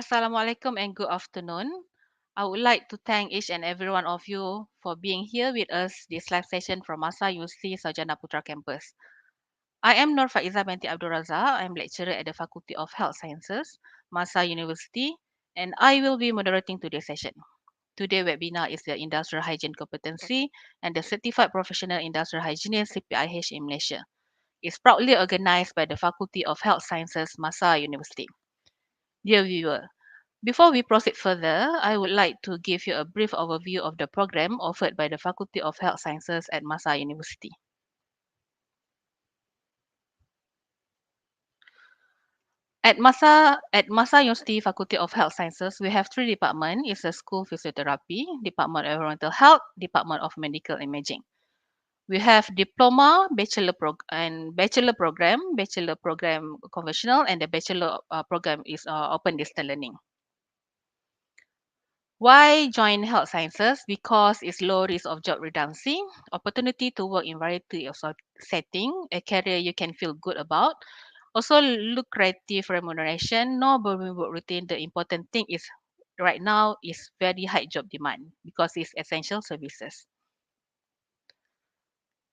Assalamualaikum and good afternoon. I would like to thank each and every one of you for being here with us this live session from Masa University Sarjana Putra campus. I am Nur Faiza binti Abdul Razak. I am lecturer at the Faculty of Health Sciences, Masa University, and I will be moderating today's session. Today's webinar is the Industrial Hygiene Competency and the Certified Professional Industrial Hygienist Cpih in Malaysia. It's proudly organized by the Faculty of Health Sciences, Masa University. Dear viewer, before we proceed further, I would like to give you a brief overview of the program offered by the Faculty of Health Sciences at Masa University. At Masa University Faculty of Health Sciences, we have three departments. It's a school physiotherapy, Department of Environmental Health, Department of Medical Imaging. We have diploma, bachelor program, conventional, and the bachelor program is open distance learning. Why join health sciences? Because it's low risk of job redundancy, opportunity to work in variety of setting, a career you can feel good about. Also lucrative remuneration, no boring work routine. The important thing is right now is very high job demand because it's essential services.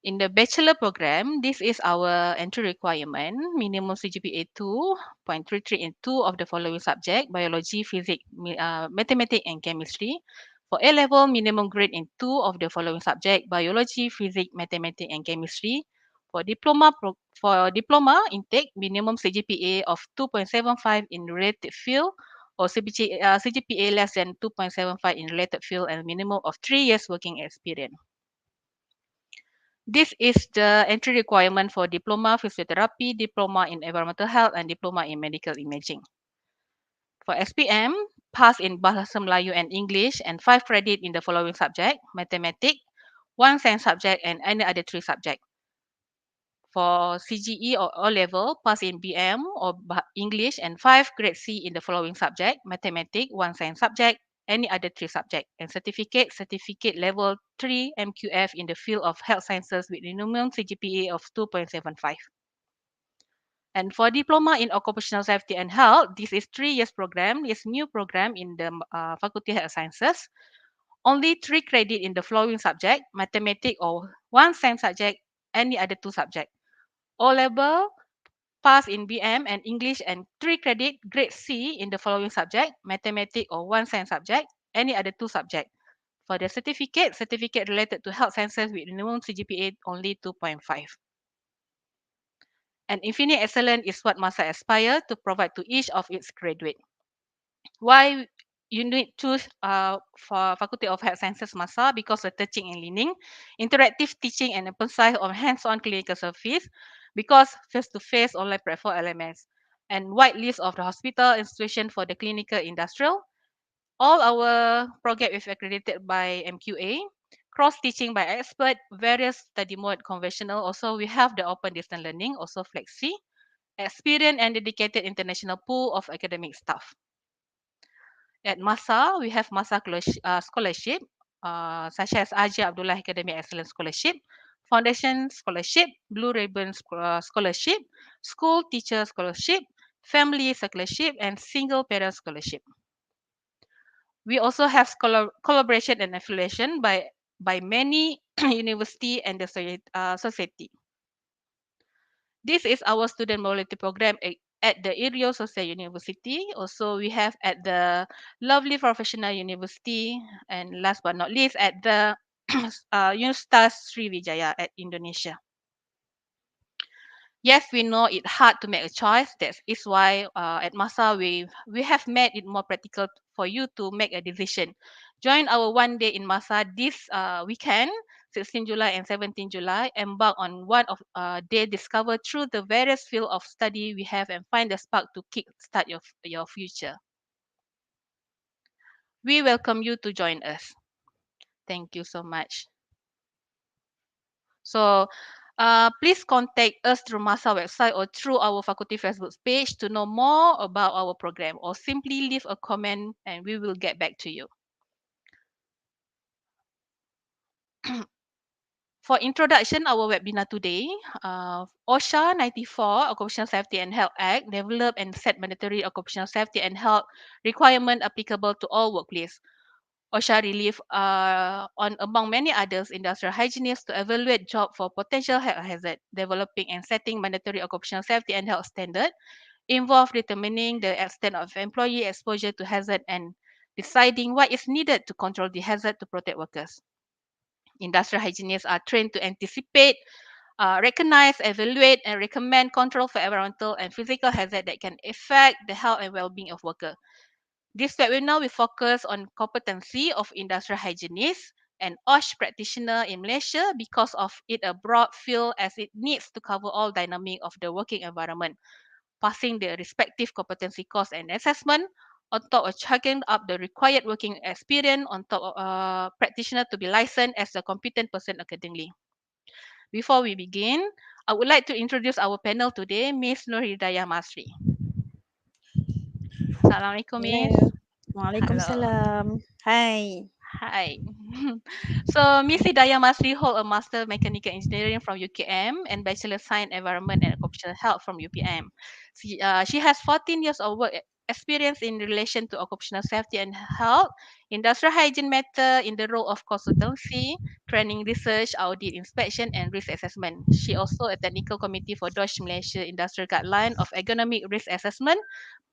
In the bachelor program, this is our entry requirement, minimum CGPA 2.33 in two of the following subject, biology, physics, mathematics, and chemistry. For A-level, minimum grade in two of the following subject, biology, physics, mathematics, and chemistry. For diploma intake, minimum CGPA of 2.75 in related field or CGPA less than 2.75 in related field and minimum of 3 years working experience. This is the entry requirement for diploma physiotherapy, diploma in environmental health, and diploma in medical imaging. For SPM, pass in Bahasa Melayu and English and 5 credit in the following subject, mathematics, 1 science subject, and any other 3 subject. For CGE or O-level, pass in BM or English and 5 grade C in the following subject, mathematics, 1 science subject, any other 3 subject, and certificate level 3 MQF in the field of health sciences with minimum CGPA of 2.75. And for diploma in occupational safety and health, this is 3 years program. It's new program in the Faculty of Health Sciences. Only 3 credit in the following subject, mathematics or 1 science subject, any other 2 subject. O-level, pass in BM and English and 3 credit grade C in the following subject, mathematics or 1 science subject, any other 2 subject. For the certificate related to health sciences with minimum CGPA only 2.5. And infinite excellence is what Masa aspire to provide to each of its graduate. Why you need to choose for Faculty of Health Sciences Masa? Because of teaching and learning, interactive teaching and emphasis on hands-on clinical service, because face-to-face online platform LMS, and wide list of the hospital institution for the clinical industrial. All our program is accredited by MQA, cross-teaching by expert, various study mode conventional. Also, we have the open distance learning, also flexi, experienced and dedicated international pool of academic staff. At Masa, we have Masa scholarship, such as Ajia Abdullah Academic Excellence Scholarship, Foundation Scholarship, Blue Ribbon Scholarship, School Teacher Scholarship, Family Scholarship, and Single Parent Scholarship. We also have collaboration and affiliation by many university and the society. This is our student mobility program at the Irio Social University. Also, we have at the Lovely Professional University, and last but not least, at the Universitas Sriwijaya at Indonesia. Yes, we know it's hard to make a choice. That is why at Masa we have made it more practical for you to make a decision. Join our one day in Masa this weekend, 16 July and 17 July. Embark on one of day discover through the various field of study we have and find the spark to kick start your future. We welcome you to join us. Thank you so much. So please contact us through Masa website or through our faculty Facebook page to know more about our program, or simply leave a comment and we will get back to you. For introduction, our webinar today, OSHA 94, Occupational Safety and Health Act, develop and set mandatory occupational safety and health requirement applicable to all workplace. OSHA relief on, among many others, industrial hygienists to evaluate job for potential health hazard, developing and setting mandatory occupational safety and health standard, involve determining the extent of employee exposure to hazard and deciding what is needed to control the hazard to protect workers. Industrial hygienists are trained to anticipate, recognize, evaluate, and recommend control for environmental and physical hazard that can affect the health and well-being of workers. This webinar will focus on competency of industrial hygienists and OSH practitioner in Malaysia because of it a broad field as it needs to cover all dynamic of the working environment, passing the respective competency course and assessment on top of checking up the required working experience on top of practitioner to be licensed as a competent person accordingly. Before we begin, I would like to introduce our panel today, Miss Nur Hidayah Masri. Assalamualaikum, Miss. Hello. Hello. Waalaikumsalam. Hai. Hi. So, Miss Hidayah Masri hold a Master Mechanical Engineering from UKM and Bachelor Science Environment and Occupational Health from UPM. She has 14 years of work experience in relation to occupational safety and health, industrial hygiene matter in the role of consultancy, training research, audit inspection, and risk assessment. She also a technical committee for Deutsche Malaysia Industrial Guideline of Ergonomic Risk Assessment,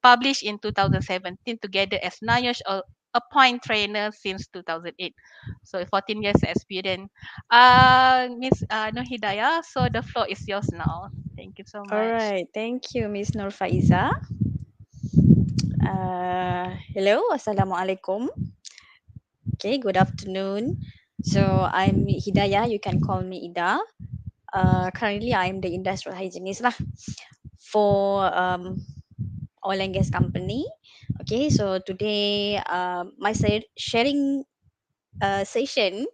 published in 2017 together as NIOSH appoint trainer since 2008. So 14 years experience. Miss Nur Hidayah, so the floor is yours now. Thank you so much. Alright. Thank you, Miss Nur Faiza. Hello. Assalamualaikum. Okay. Good afternoon. So I'm Hidayah. You can call me Ida. Currently, I'm the industrial hygienist lah for oil and gas company. Okay. So today, my sharing session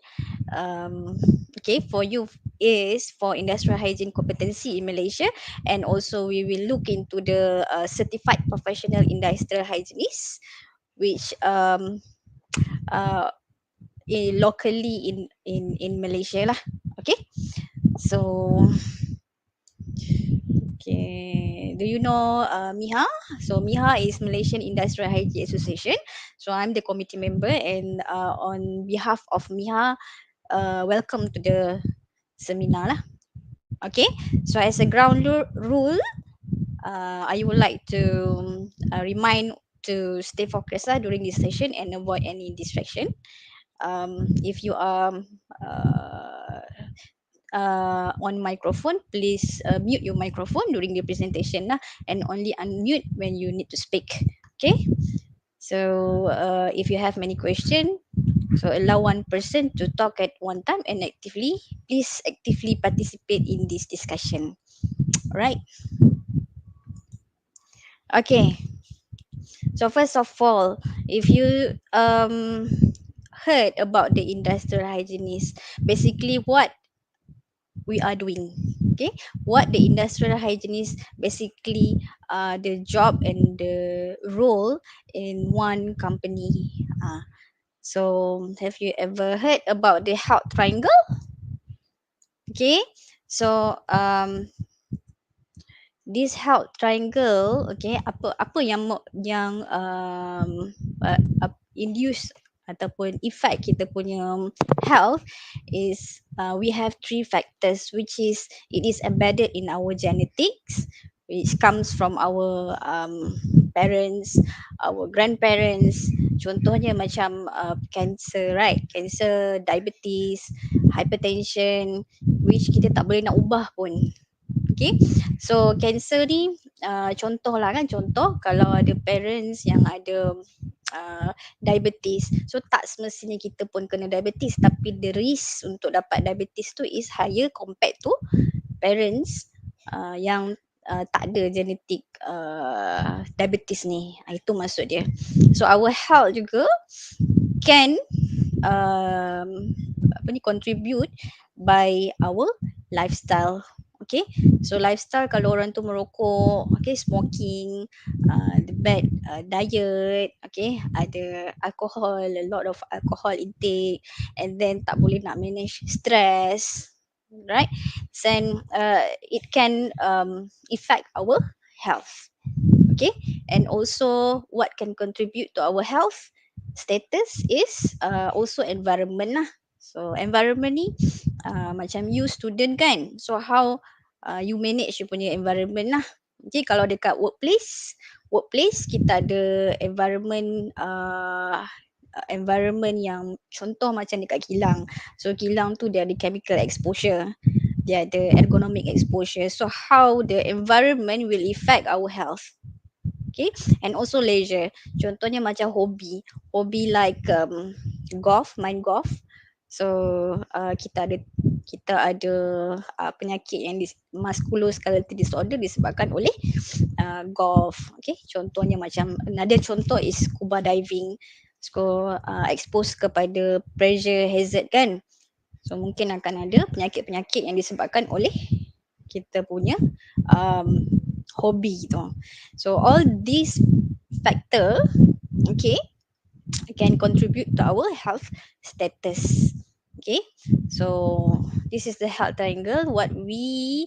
okay for you is for industrial hygiene competency in Malaysia, and also we will look into the certified professional industrial hygienist which uh, locally in Malaysia lah. Okay, so okay, do you know MIHA? So MIHA is Malaysian Industrial Hygiene Association. So I'm the committee member, and on behalf of MIHA, welcome to the seminar lah. Okay, so as a rule, I would like to remind to stay focused lah during this session and avoid any distraction. If you are uh, on microphone, please mute your microphone during the presentation lah, and only unmute when you need to speak. Okay, so if you have many questions, so allow one person to talk at one time and please actively participate in this discussion. Alright. Okay. So first of all, if you heard about the industrial hygienist, basically what we are doing. Okay, what the industrial hygienist basically the job and the role in one company. So have you ever heard about the health triangle? Okay, so this health triangle, okay, apa yang induce ataupun effect kita punya health is we have three factors, which is it is embedded in our genetics, which comes from our parents, our grandparents. Contohnya macam cancer, right? Cancer, diabetes, hypertension, which kita tak boleh nak ubah pun. Okay, so cancer ni contoh lah kan, contoh kalau ada parents yang ada diabetes, so tak semestinya kita pun kena diabetes, tapi the risk untuk dapat diabetes tu is higher compared to parents yang tak ada genetik diabetes ni. Itu maksud dia. So our health juga can contribute by our lifestyle. Okay, so lifestyle kalau orang tu merokok, okay, smoking, the bad diet, okay, ada alcohol, a lot of alcohol intake, and then tak boleh nak manage stress, right? Then it can affect our health. Okay, and also what can contribute to our health status is also environment lah. So environment ni macam you student kan, so how you manage you punya environment lah. Okay, kalau dekat workplace kita ada environment yang contoh macam dekat kilang. So kilang tu dia ada chemical exposure, dia ada ergonomic exposure. So how the environment will affect our health. Okay, and also leisure. Contohnya macam hobi like golf, main golf. So kita ada penyakit yang musculoskeletal disorder disebabkan oleh golf. Okay, contohnya macam another contoh is scuba diving. So expose kepada pressure hazard kan. So mungkin akan ada penyakit-penyakit yang disebabkan oleh kita punya um, hobi tu. So all these factor, okay, can contribute to our health status. Okay, so this is the health triangle. What we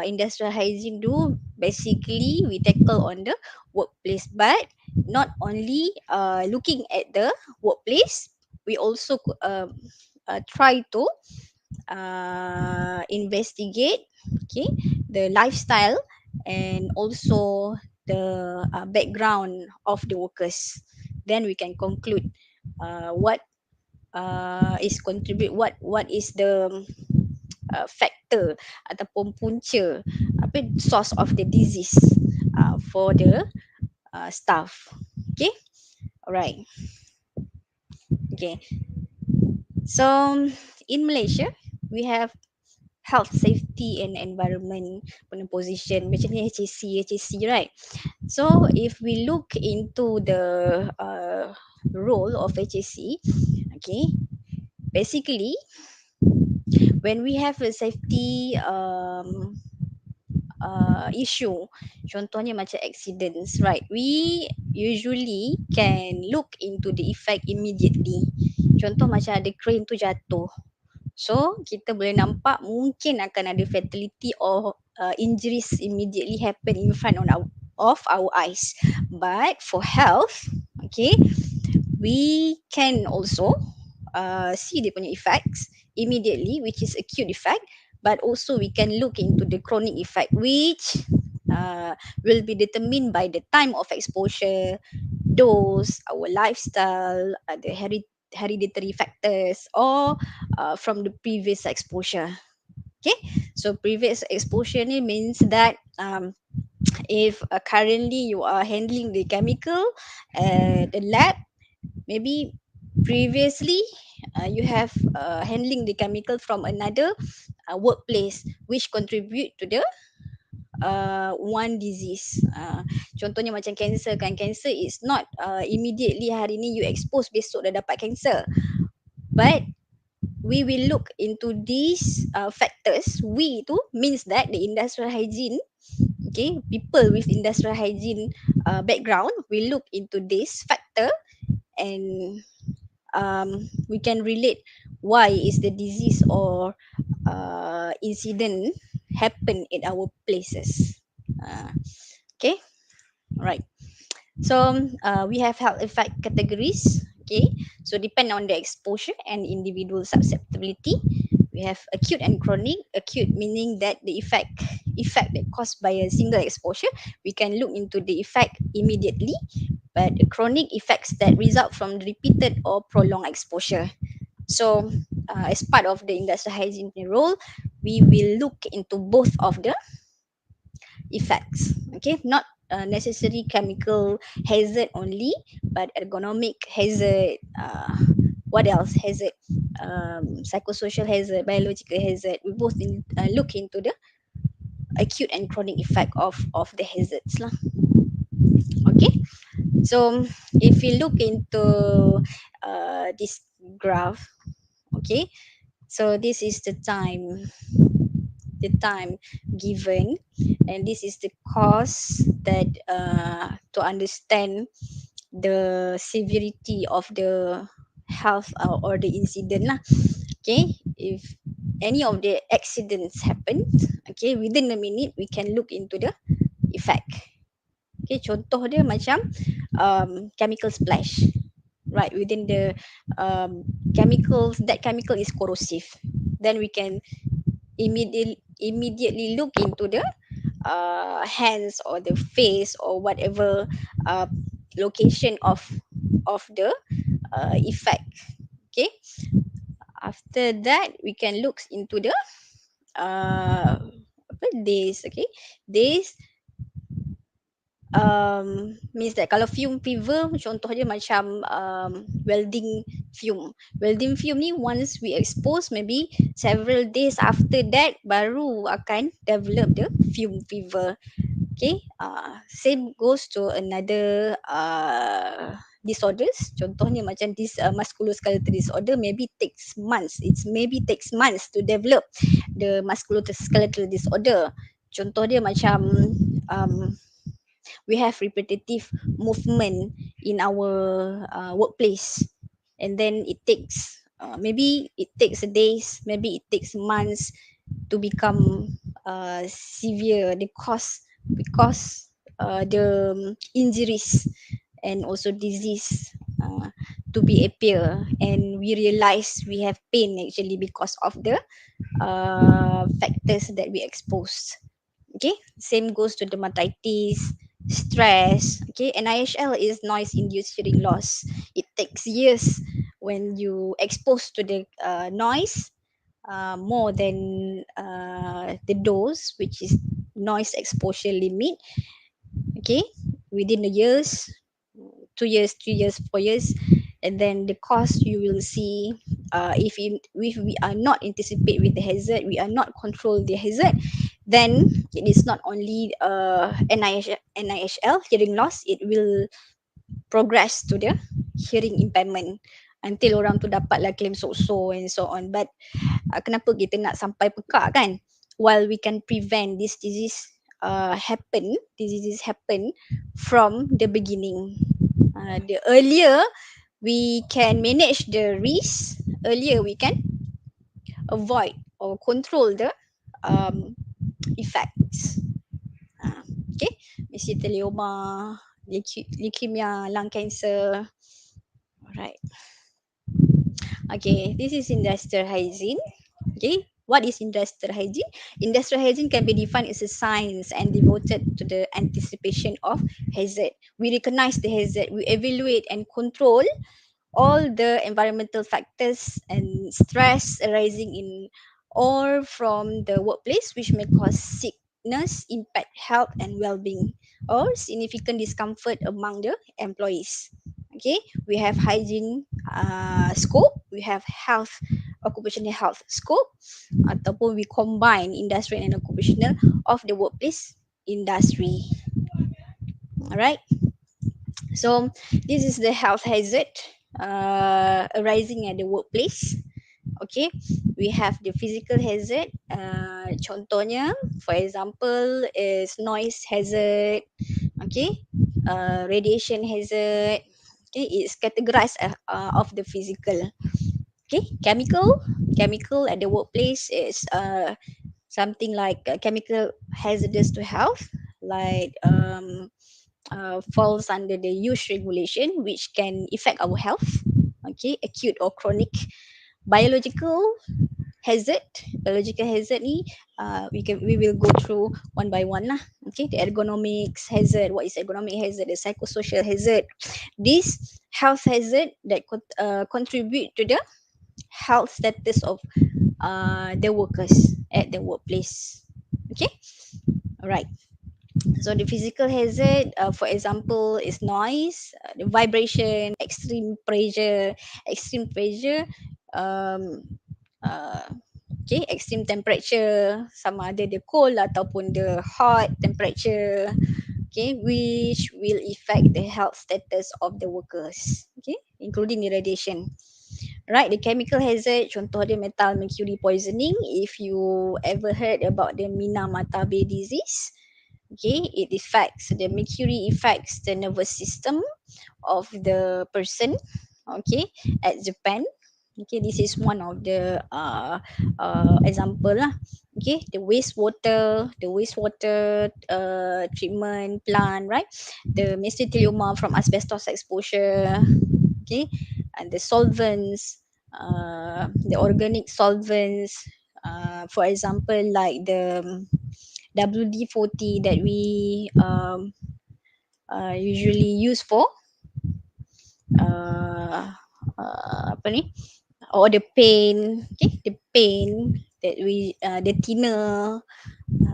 industrial hygiene do, basically we tackle on the workplace, but not only looking at the workplace, we also try to investigate, okay, the lifestyle and also the background of the workers. Then we can conclude what is contribute, what is the factor ataupun punca apa source of the disease for the staff. Okay, alright. Okay, so in Malaysia we have health, safety and environment punya position macam ni, HAC, right? So if we look into the role of HAC, okay, basically when we have a safety issue, contohnya macam accidents, right? We usually can look into the effect immediately. Contoh macam ada crane tu jatuh, so kita boleh nampak mungkin akan ada fatality or injuries immediately happen in front of our eyes. But for health, okay, we can also see the punya effects immediately, which is acute effect, but also we can look into the chronic effect, which will be determined by the time of exposure, dose, our lifestyle, the hereditary factors, or from the previous exposure. Okay, so previous exposure ni means that if currently you are handling the chemical at the lab, maybe previously you have handling the chemical from another workplace which contribute to the one disease. Contohnya macam cancer kan, cancer is not immediately hari ni you expose besok dah dapat cancer, but we will look into these factors. We tu means that the industrial hygiene, okay, people with industrial hygiene background will look into this factor, and we can relate why is the disease or incident happen in our places. Okay, right. So we have health effect categories. Okay, so depend on the exposure and individual susceptibility. We have acute and chronic. Acute meaning that the effect that caused by a single exposure, we can look into the effect immediately. But the chronic effects that result from repeated or prolonged exposure. So as part of the industrial hygiene role, we will look into both of the effects. Okay, not necessary chemical hazard only, but ergonomic hazard. What else hazard? Psychosocial hazard, biological hazard. We both look into the acute and chronic effect of the hazards lah. Okay, so if we look into this graph, okay, so this is the time given, and this is the cause that to understand the severity of the health or the incident lah. Okay, if any of the accidents happen, okay, within a minute we can look into the effect. Okay, contoh dia macam chemical splash, right, within the chemicals, that chemical is corrosive, then we can immediately look into the hands or the face or whatever uh, location of the effect. Okay, after that we can look into the apa, days. Okay, days means that kalau fume fever contoh dia macam welding fume. Welding fume ni once we expose maybe several days after that baru akan develop the fume fever. Okay, same goes to another disorders. Contohnya macam this musculoskeletal disorder maybe takes months. It's maybe takes months to develop the musculoskeletal disorder. Contoh dia macam um, we have repetitive movement in our workplace, and then it takes maybe it takes days, maybe it takes months to become severe, the cause, because the injuries and also disease to be appear, and we realize we have pain actually because of the factors that we exposed. Okay, same goes to dermatitis, stress. Okay, NIHL is noise induced hearing loss. It takes years when you expose to the noise more than the dose, which is noise exposure limit. Okay, within the years, 2 years, 3 years, 4 years, and then the cost you will see. If we are not anticipate with the hazard, we are not control the hazard, then it is not only NIHL hearing loss, it will progress to the hearing impairment until orang tu dapatlah claim so and so on. But kenapa kita nak sampai pekak kan, while we can prevent this disease happen from the beginning. The earlier we can manage the risk, earlier we can avoid or control the um, effects. Okay, mesothelioma, leukemia, lung cancer. Alright. Okay, this is industrial hygiene. Okay, what is industrial hygiene? Industrial hygiene can be defined as a science and devoted to the anticipation of hazard. We recognize the hazard, we evaluate and control all the environmental factors and stress arising in or from the workplace which may cause sickness, impact health and well-being, or significant discomfort among the employees. Okay, we have hygiene scope, we have health, occupational health scope, ataupun we combine industrial and occupational of the workplace industry. Alright, so this is the health hazard arising at the workplace. Okay, we have the physical hazard. Contohnya, for example, is noise hazard. Okay, radiation hazard. Okay, it's categorized of the physical. Okay, chemical at the workplace is something like chemical hazardous to health, like falls under the use regulation, which can affect our health. Okay, acute or chronic. Biological hazard, biological hazard ni we will go through one by one lah. Okay, the ergonomics hazard, what is ergonomic hazard, the psychosocial hazard, this health hazard that could contribute to the health status of the workers at the workplace. Okay, alright. So the physical hazard, for example, is noise, the vibration, extreme pressure, um, uh, okay, extreme temperature, sama ada the cold ataupun the hot temperature, okay, which will affect the health status of the workers, okay, including the radiation. Right, the chemical hazard, contoh dia metal mercury poisoning. If you ever heard about the Minamata Bay disease, okay, it affects the mercury affects the nervous system of the person, okay, at Japan. Okay, this is one of the example lah. Okay, the wastewater treatment plant, right? The mesothelioma from asbestos exposure. Okay, and the solvents, the organic solvents, for example, like the WD-40 that we usually use for uh, apa ni, or the paint, okay, the paint that we the thinner,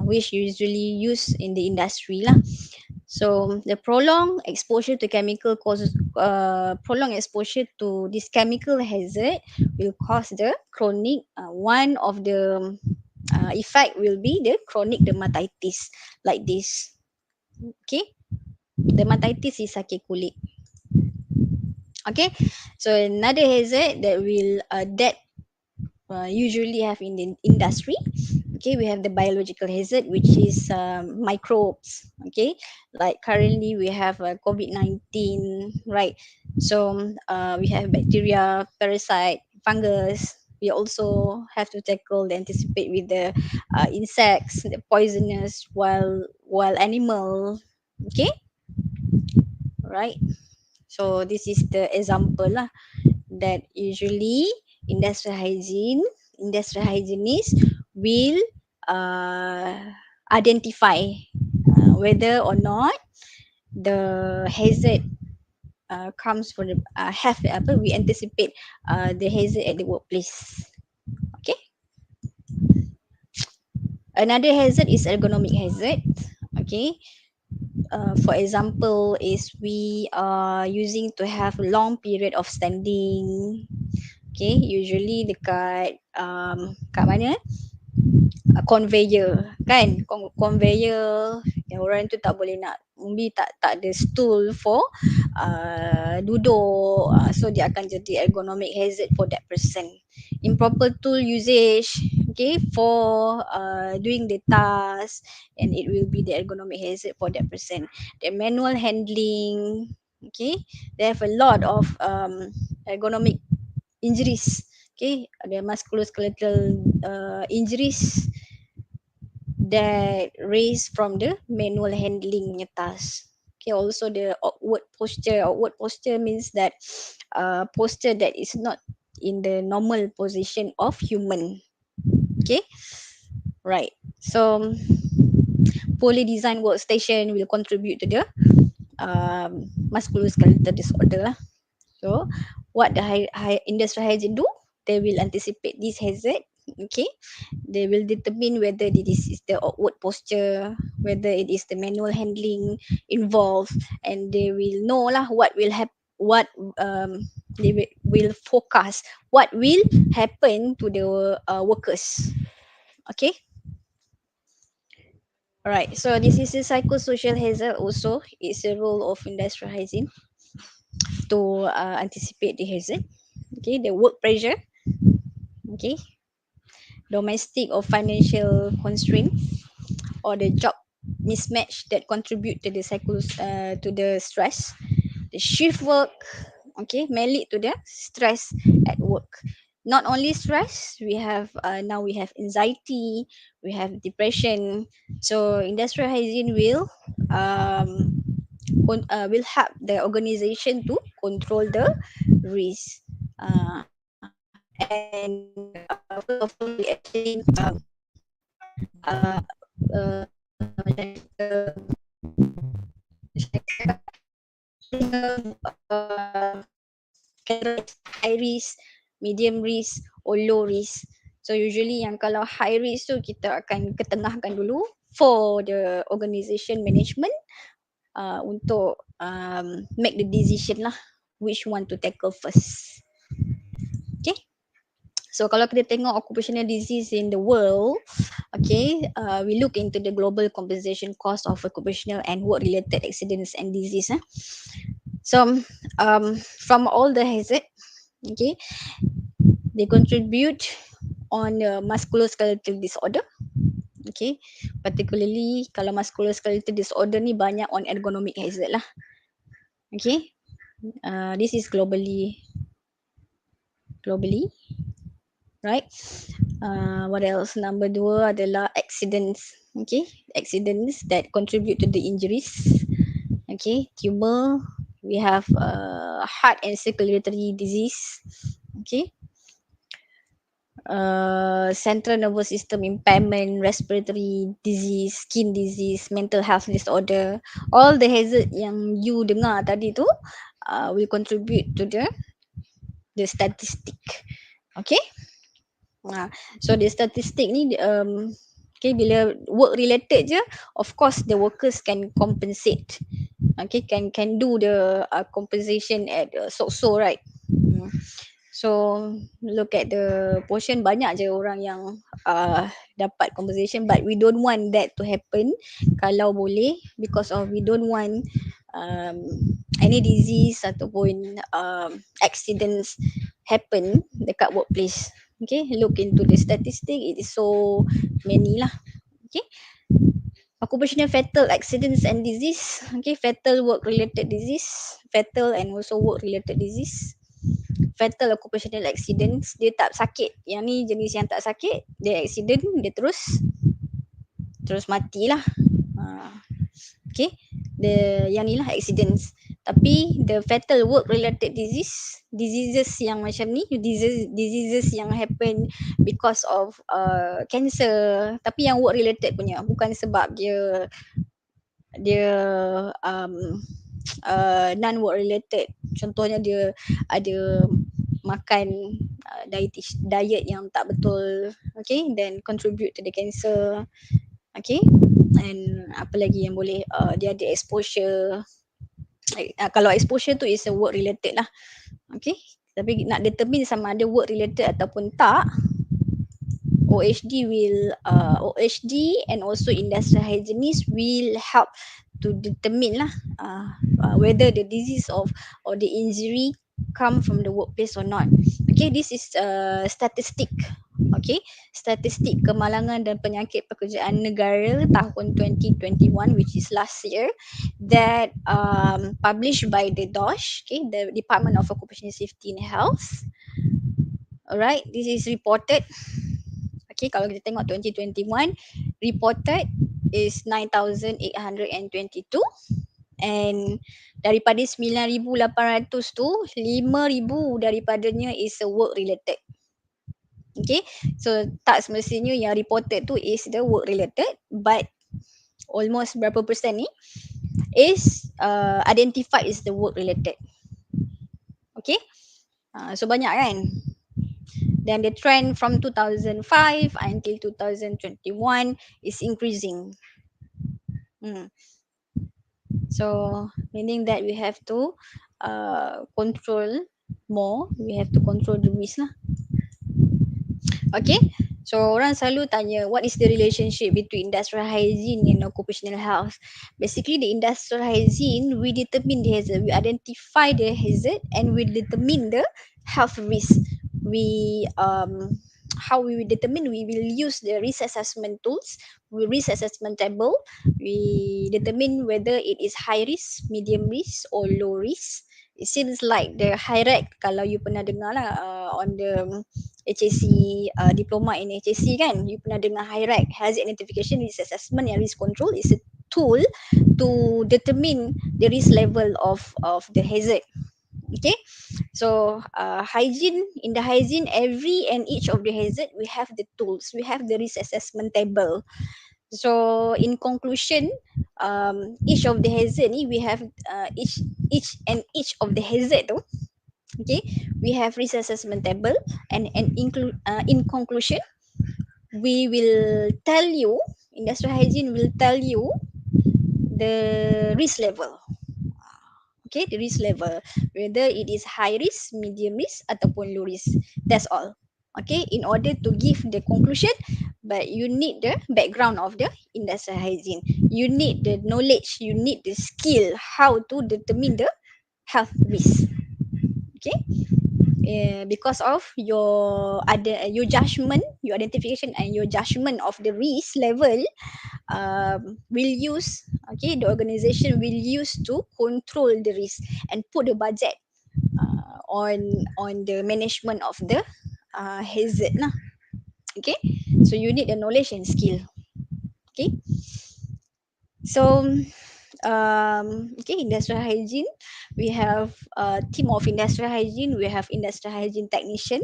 which usually used in the industry lah. So the prolonged exposure to chemical causes prolonged exposure to this chemical hazard will cause the chronic, one of the effect will be the chronic dermatitis, like this. Okay, dermatitis is sakit kulit. Okay, so another hazard that will usually have in the industry. Okay, we have the biological hazard, which is microbes. Okay, like currently we have COVID-19, right? So we have bacteria, parasite, fungus. We also have to tackle the anticipate with the insects, the poisonous wild animal. Okay, right. So this is the example lah, that usually industrial hygiene industrial hygienists will uh, identify whether or not the hazard comes from the have apa we anticipate the hazard at the workplace. Okay, another hazard is ergonomic hazard. Okay, for example is we are using to have long period of standing. Okay, usually dekat kat mana, conveyor kan, conveyor yang orang tu tak boleh nak, maybe tak ada stool for duduk, so dia akan jadi ergonomic hazard for that person. Improper tool usage, okay, for doing the task, and it will be the ergonomic hazard for that person. The manual handling, okay, they have a lot of ergonomic injuries. Okay, ada musculoskeletal injuries that raise from the manual handling punya task. Okay, also the awkward posture. Awkward posture means that posture that is not in the normal position of human. Okay, right. So poorly designed workstation will contribute to the musculoskeletal disorder lah. So what the industrial hygiene do? They will anticipate this hazard. Okay, they will determine whether this is the awkward posture, whether it is the manual handling involved, and they will know lah what will happen, what they will forecast what will happen to the workers. Okay, alright. So this is a psychosocial hazard also. It's a role of industrial hygiene to anticipate the hazard. Okay, the work pressure. Okay, domestic or financial constraint, or the job mismatch that contribute to the to the stress. The shift work, okay, may lead to the stress at work. Not only stress, we have now we have anxiety, we have depression. So industrial hygiene will help the organization to control the risk. And first of all, we actually macam kita categorize high risk, medium risk or low risk. So usually yang kalau high risk tu kita akan ketengahkan dulu for the organisation management untuk make the decision lah which one to tackle first. Okay. So kalau kita tengok occupational disease in the world, okay, we look into the global compensation cost of occupational and work-related accidents and disease. So from all the hazard, okay, they contribute on musculoskeletal disorder. Okay, particularly kalau musculoskeletal disorder ni banyak on ergonomic hazard lah. Okay, this is globally globally, right? What else? Number dua adalah accidents. Okay, accidents that contribute to the injuries. Okay, tumor. We have heart and circulatory disease. Okay, central nervous system impairment, respiratory disease, skin disease, mental health disorder. All the hazard yang you dengar tadi tu will contribute to the statistic. Okay. So the statistic ni okay, bila work related je, of course the workers can compensate. Okay, can do the compensation at so right. Hmm. So look at the portion, banyak je orang yang dapat compensation, but we don't want that to happen kalau boleh, because of we don't want um, any disease ataupun accidents happen dekat workplace. Okay, look into the statistic, it is so many lah. Okay, occupational fatal accidents and disease. Okay, fatal work related disease, fatal and also work related disease. Fatal occupational accidents, dia tak sakit. Yang ni jenis yang tak sakit, dia accident, dia terus matilah. Okay, yang ni lah accidents. Tapi the fatal work related diseases yang macam ni, diseases yang happen because of cancer, tapi yang work related punya, bukan sebab dia um, non work related. Contohnya dia ada makan diet yang tak betul, okay, then contribute to the cancer. Okay, and apa lagi yang boleh, dia ada exposure. Kalau exposure tu is a work related lah. Okay, tapi nak determine sama ada work related ataupun tak, OHD and also industrial hygienist will help to determine lah whether the disease or the injury come from the workplace or not. Okay, this is statistic. Okay, statistik kemalangan dan penyakit pekerjaan negara tahun 2021, which is last year, that published by the DOSH, okay, the Department of Occupational Safety and Health. Alright, this is reported. Okay, kalau kita tengok 2021, reported is 9,822, and daripada 9,800 tu 5,000 daripadanya is a work related. Okay, so tak semestinya yang reported tu is the work related, but almost berapa persen ni is identified as the work related. Okay, so banyak kan. Then the trend from 2005 until 2021 is increasing. So meaning that we have to control more, we have to control the risk lah. Okay, so orang selalu tanya what is the relationship between industrial hygiene and occupational health. Basically the industrial hygiene, we determine the hazard, we identify the hazard, and we determine the health risk. We how we will determine, we will use the risk assessment tools, we risk assessment table, we determine whether it is high risk, medium risk or low risk. It seems like the hierarchy, kalau you pernah dengar lah on the HAC diploma in HAC kan, you pernah dengar hierarchy, hazard identification, risk assessment and risk control is a tool to determine the risk level of the hazard. Okay, so hygiene, in the hygiene, every and each of the hazard we have the tools, we have the risk assessment table. So in conclusion, each of the hazard ni we have each of the hazard tu, okay, we have risk assessment table, and in conclusion we will tell you, industrial hygiene will tell you the risk level. Okay, the risk level, whether it is high risk, medium risk ataupun low risk. That's all. Okay, in order to give the conclusion, but you need the background of the industrial hygiene, you need the knowledge, you need the skill how to determine the health risk. Okay, because of your judgment, your identification and your judgment of the risk level, will use, okay, the organization will use to control the risk and put the budget on the management of the hazard lah. Okay, so you need the knowledge and skill. Okay, so okay, industrial hygiene, we have a team of industrial hygiene, we have industrial hygiene technician.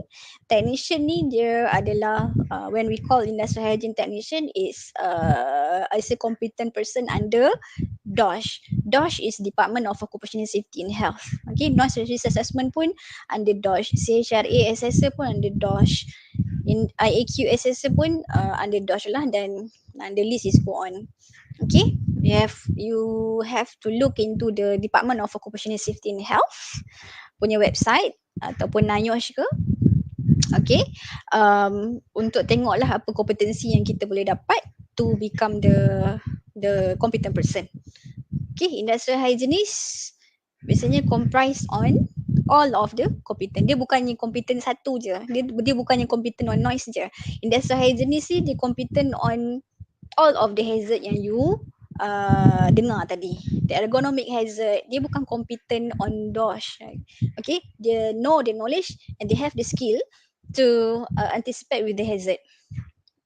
Technician ni dia adalah when we call industrial hygiene technician is a competent person under DOSH. DOSH is Department of Occupational Safety and Health. Okay, noise risk assessment pun under DOSH, CHRA assessor pun under DOSH, in IAQ assessor pun under DOSH lah, dan the list is go on. Okay, you have to look into the Department of Occupational Safety and Health punya website ataupun NIOSH ke. Okay, untuk tengoklah apa kompetensi yang kita boleh dapat to become the competent person. Okay, industrial hygienist biasanya comprise on all of the competent. Dia bukannya competent satu je. Dia bukannya competent on noise je. Industrial hygienist ni dia competent on all of the hazard yang you dengar tadi. The ergonomic hazard, dia bukan competent on DOSH. Okay, dia know the knowledge and they have the skill to anticipate with the hazard.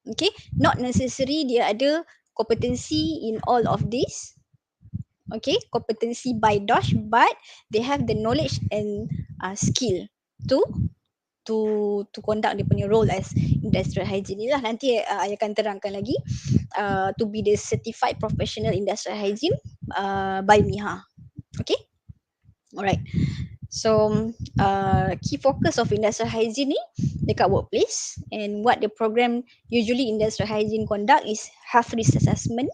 Okay, not necessary dia ada kompetensi in all of this. Okay, competency by DOSH, but they have the knowledge and skill to to conduct dia punya role as industrial hygiene ni lah. Nanti I akan terangkan lagi to be the certified professional industrial hygiene by MIHA. Okay, alright. So key focus of industrial hygiene ni dekat workplace, and what the program usually industrial hygiene conduct is health risk assessment.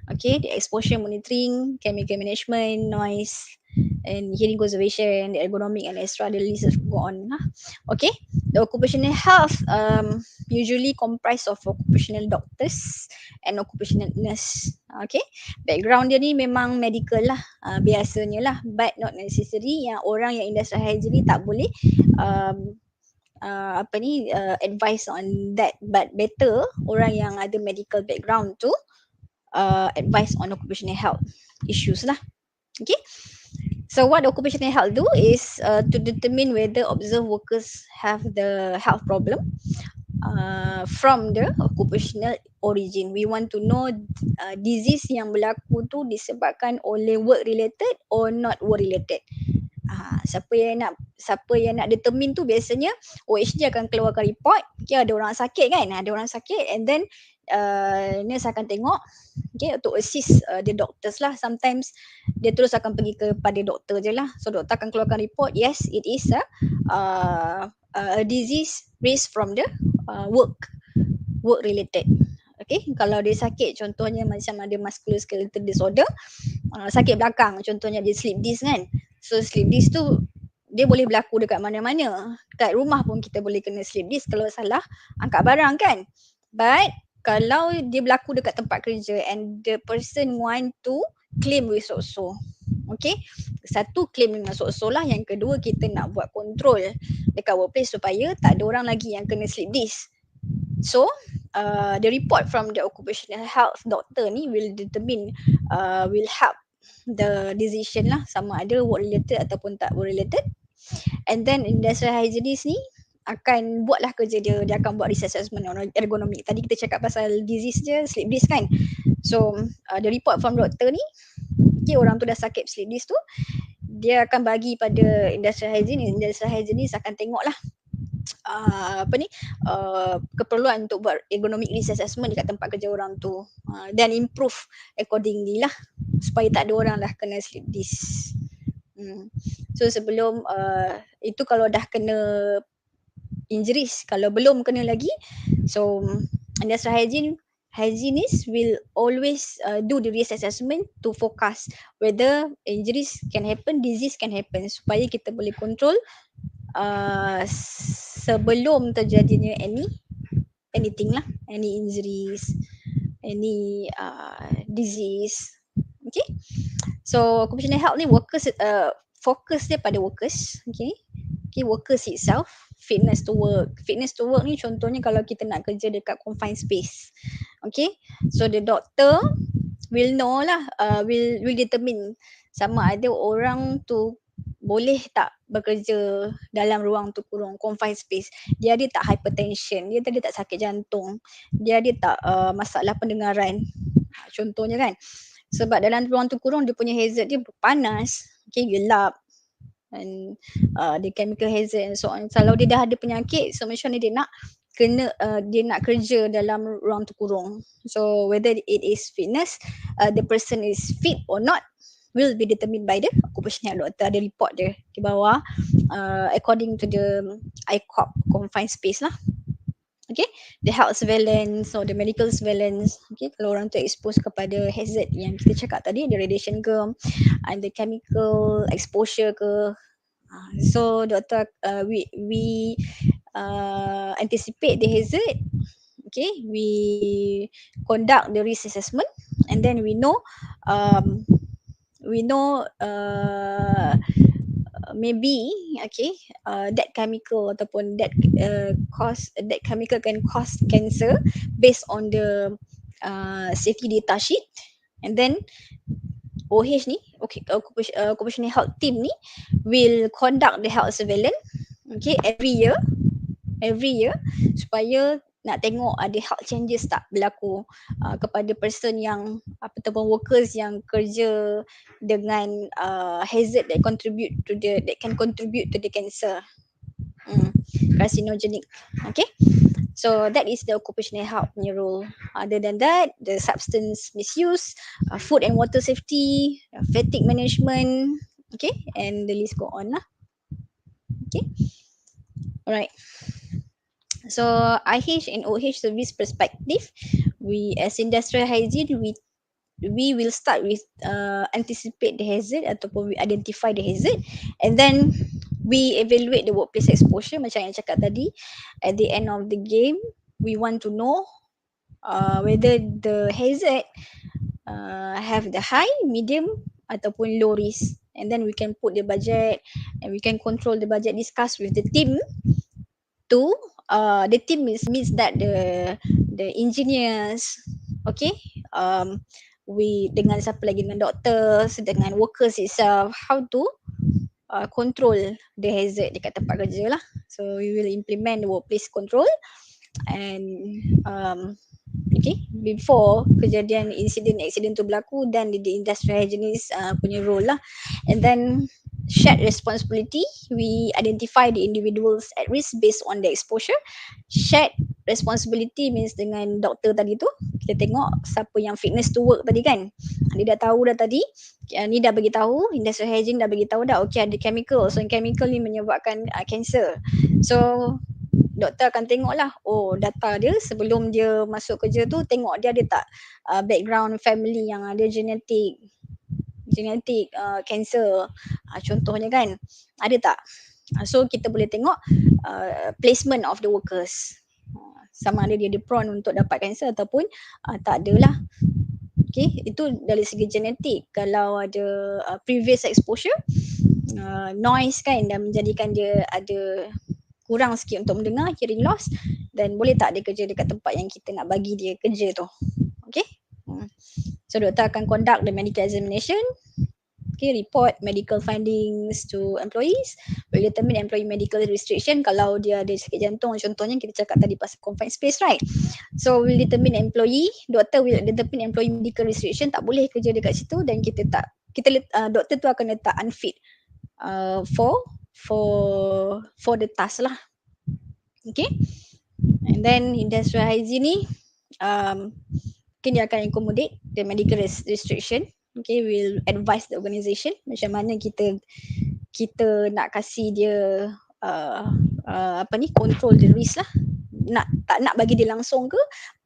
Okay, the exposure monitoring, chemical management, noise and hearing conservation, the ergonomic and extra, the list go on lah. Okay, the occupational health usually comprise of occupational doctors and occupational nurse. Okay, background dia ni memang medical lah, biasanya lah, but not necessary yang orang yang industrial hygiene ni tak boleh advice on that, but better orang yang ada medical background tu advice on occupational health issues lah. Okay, so what the occupational health do is to determine whether observed workers have the health problem from the occupational origin. We want to know disease yang berlaku tu disebabkan oleh work related or not work related. Siapa yang nak determine tu biasanya OHG akan keluarkan report. Okay, ada orang sakit kan, ada orang sakit, and then nurse akan tengok, okay, to assist the doctors lah. Sometimes dia terus akan pergi kepada doktor je lah. So doktor akan keluarkan report, yes, it is a disease raised from the work related. Okay, kalau dia sakit contohnya macam ada musculoskeletal disorder, sakit belakang contohnya, dia slip disc kan. So slip disc tu dia boleh berlaku dekat mana-mana. Dekat rumah pun kita boleh kena slip disc kalau salah angkat barang kan. But kalau dia berlaku dekat tempat kerja and the person want to claim with so-so. Okay, satu claim dengan so-so lah. Yang kedua kita nak buat control dekat workplace supaya tak ada orang lagi yang kena slip disc. So the report from the occupational health doctor ni will determine, will help the decision lah, sama ada work related ataupun tak work related. And then industrial hygienist ni akan buatlah kerja dia. Dia akan buat risk assessment on ergonomic. Tadi kita cakap pasal disease je, slip disc kan. So the report from doktor ni, okay, orang tu dah sakit slip disc tu, dia akan bagi pada industrial hygienist. Industrial hygienist akan tengok lah keperluan untuk buat ergonomic risk assessment dekat tempat kerja orang tu, dan improve accordingly lah supaya tak ada orang lah kena slip disc. So sebelum itu kalau dah kena injuries, kalau belum kena lagi, so industrial hygienist will always do the risk assessment to forecast whether injuries can happen, disease can happen, supaya kita boleh control sebelum terjadinya anything lah, any injuries, any disease. Okay, so occupational health ni workers, fokus dia pada workers. Okay, workers itself, fitness to work. Fitness to work ni contohnya kalau kita nak kerja dekat confined space. Okay, so the doctor will know lah, will determine sama ada orang tu boleh tak bekerja dalam ruang terkurung, confined space. Dia ada tak hypertension, dia ada tak sakit jantung, dia ada tak masalah pendengaran. Contohnya kan. Sebab dalam ruang terkurung dia punya hazard dia panas, okay, gelap, and the chemical hazard and so on. Kalau dia dah ada penyakit, so macam mana dia nak dia nak kerja dalam ruang terkurung. So whether it is fitness, the person is fit or not will be determined by the occupational doctor. Ada report dia di bawah, according to the ICOP confined space lah. Okay, the health surveillance or the medical surveillance. Okay, kalau orang tu expose kepada hazard yang kita cakap tadi, the radiation ke, and the chemical exposure ke. So doktor, we anticipate the hazard. Okay, we conduct the risk assessment, and then we know um, maybe, okay, that chemical ataupun that chemical can cause cancer based on the safety data sheet. And then OH ni, okay, occupational health team ni will conduct the health surveillance, okay, every year supaya nak tengok ada health changes tak berlaku kepada person yang ataupun workers yang kerja dengan hazard that can contribute to the cancer, carcinogenic. Okay, so that is the occupational health punya role. Other than that, the substance misuse, food and water safety, fatigue management, okay, and the list go on lah. Okay, alright. So IH and OH service perspective, we as industrial hygiene, we will start with anticipate the hazard ataupun we identify the hazard, and then we evaluate the workplace exposure macam yang cakap tadi. At the end of the game, we want to know whether the hazard have the high, medium ataupun low risk, and then we can put the budget and we can control the budget, discuss with the team to the team means that the engineers, okay, we dengan siapa lagi, dengan doctors, dengan workers itself, how to control the hazard dekat tempat kerja lah. So we will implement the workplace control, and okay, before kejadian accident tu berlaku, dan the industrial hygienist punya role lah. And then shared responsibility, we identify the individuals at risk based on the exposure. Shared responsibility means dengan doktor tadi tu, kita tengok siapa yang fitness to work tadi kan, dia dah tahu dah tadi, ni dah bagi tahu, industrial hygiene dah bagi tahu dah, okay, ada chemical, so chemical ni menyebabkan cancer. So doktor akan tengok lah, oh, data dia sebelum dia masuk kerja tu, tengok dia ada tak background family yang ada genetic cancer, contohnya kan, ada tak. So kita boleh tengok placement of the workers, sama ada dia prone untuk dapat cancer ataupun tak ada lah. Okay, itu dari segi genetik. Kalau ada previous exposure, noise kan, dan menjadikan dia ada kurang sikit untuk mendengar, hearing loss, dan boleh tak dia kerja dekat tempat yang kita nak bagi dia kerja tu. Okay, so doktor akan conduct the medical examination, okay, report medical findings to employees, will determine employee medical restriction. Kalau dia ada sakit jantung contohnya, kita cakap tadi pasal confined space, right? So will determine employee, doctor will determine employee medical restriction, tak boleh kerja dekat situ, dan doktor tu akan letak unfit for the task lah. Okay, and then industrial hygiene ni mungkin dia akan accommodate the medical restriction. Okay, we'll advise the organisation macam mana kita nak kasih dia control the risk lah. Tak nak bagi dia langsung ke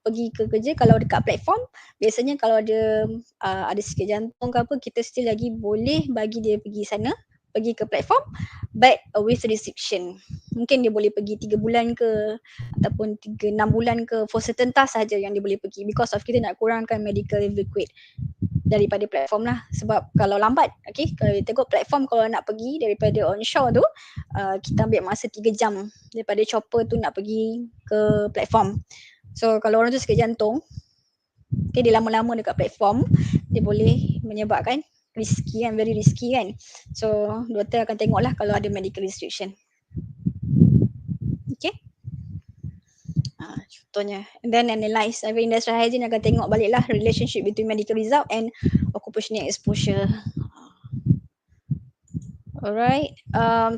pergi ke kerja. Kalau dekat platform, biasanya kalau dia ada sakit jantung ke apa, kita still lagi boleh bagi dia pergi sana, pergi ke platform, but with restriction. Mungkin dia boleh pergi 3 bulan ke ataupun 6 bulan ke, for certain task saja yang dia boleh pergi, because of kita nak kurangkan medical evacuate daripada platform lah. Sebab kalau lambat, okay, kalau kita tengok platform, kalau nak pergi daripada onshore tu, kita ambil masa 3 jam daripada chopper tu nak pergi ke platform. So kalau orang tu sakit jantung, okay, dia lama-lama dekat platform, dia boleh menyebabkan risky kan, very risky kan. So doktor akan tengoklah kalau ada medical restriction. Okay. Contohnya, and then analyze every industrial hygiene akan tengok baliklah relationship between medical result and occupational exposure. Alright,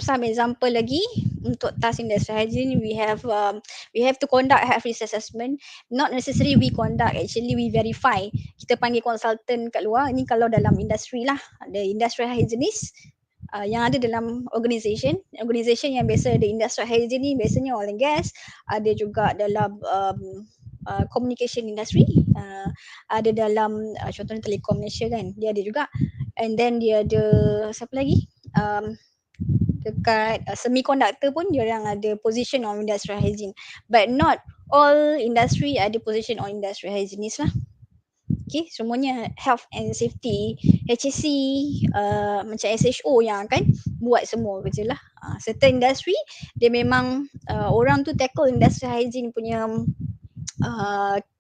some example lagi untuk task industrial hygiene. We have to conduct health risk assessment. Not necessarily we conduct, actually we verify. Kita panggil consultant kat luar. Ini kalau dalam industri lah, ada industrial hygienist yang ada dalam organisation yang biasa ada industrial hygiene ni, biasanya oil and gas, ada juga dalam communication industry, ada dalam contohnya Telekom Malaysia kan, dia ada juga. And then dia ada siapa lagi, dekat semiconductor pun dia orang ada position on industrial hygiene, but not all industry ada position on industrial hygienist lah. Okay, semuanya health and safety, HSC, macam SHO yang akan buat semua kerja lah. Certain industry dia memang orang tu tackle industrial hygiene punya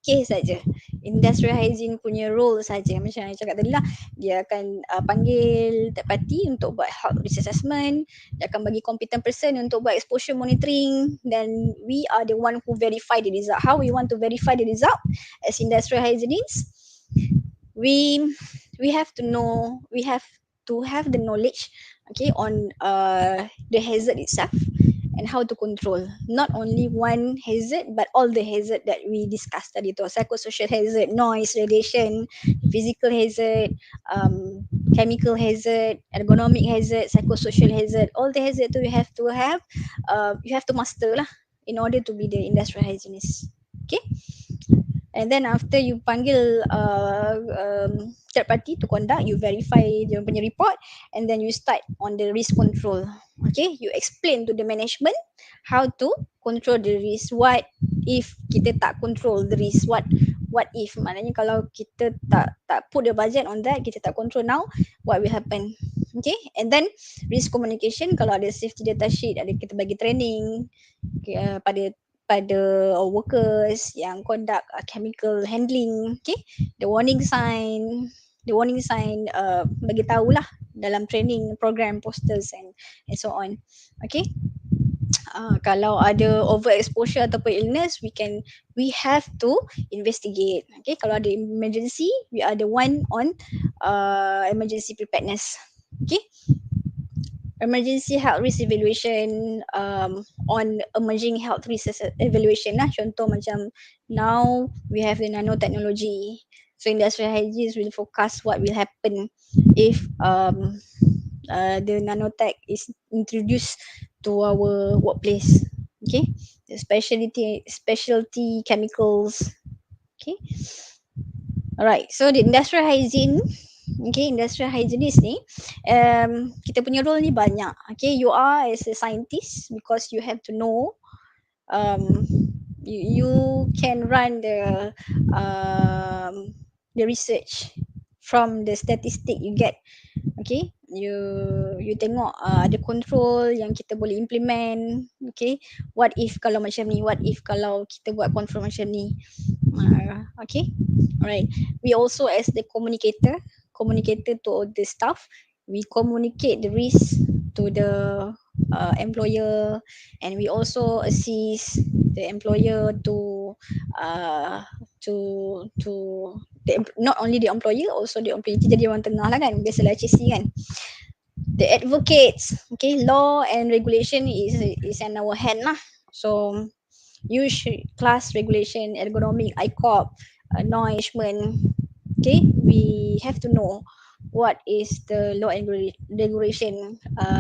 case saja, industrial hygiene punya role saja. Macam saya cakap tadi lah, dia akan panggil third party untuk buat health risk assessment, dia akan bagi competent person untuk buat exposure monitoring, dan we are the one who verify the result. How we want to verify the result as industrial hygienists? We have to know, we have to have the knowledge, okay, on the hazard itself and how to control not only one hazard but all the hazard that we discussed tadi tu, psychosocial hazard, noise, radiation, physical hazard, chemical hazard, ergonomic hazard, psychosocial hazard, all the hazard tu you have to master lah in order to be the industrial hygienist. Okay. And then after you panggil third party to conduct, you verify dia punya report, and then you start on the risk control. Okay, you explain to the management how to control the risk. What if kita tak control the risk? What if, maknanya kalau kita tak put the budget on that, kita tak control now, what will happen? Okay, and then risk communication, kalau ada safety data sheet, ada kita bagi training pada workers yang conduct chemical handling. Okay, the warning sign bagi tahulah dalam training program, posters and so on. Okay, kalau ada overexposure ataupun illness, we have to investigate. Okay, kalau ada emergency, we are the one on emergency preparedness. Okay, emergency health risk evaluation, on emerging health risk evaluation lah. Contoh macam now we have the nanotechnology, so industrial hygiene will forecast what will happen if the nanotech is introduced to our workplace. Okay, the specialty chemicals. Okay, alright, so the industrial hygiene, okay, industrial hygienist ni, kita punya role ni banyak. Okay, you are as a scientist because you have to know, you can run the research from the statistic you get. Okay, you tengok ada control yang kita boleh implement. Okay, what if kalau macam ni, what if kalau kita buat control macam ni. Okay, alright, we also as the communicator to all the staff, we communicate the risk to the employer, and we also assist the employer to not only the employer, also the employee. Kita jadi orang tengah lah kan, biasalah HC kan. The advocates, okay, law and regulation is in our hand lah. So use class regulation, ergonomic, ICOP, noise management. Okay, we have to know what is the law and regulation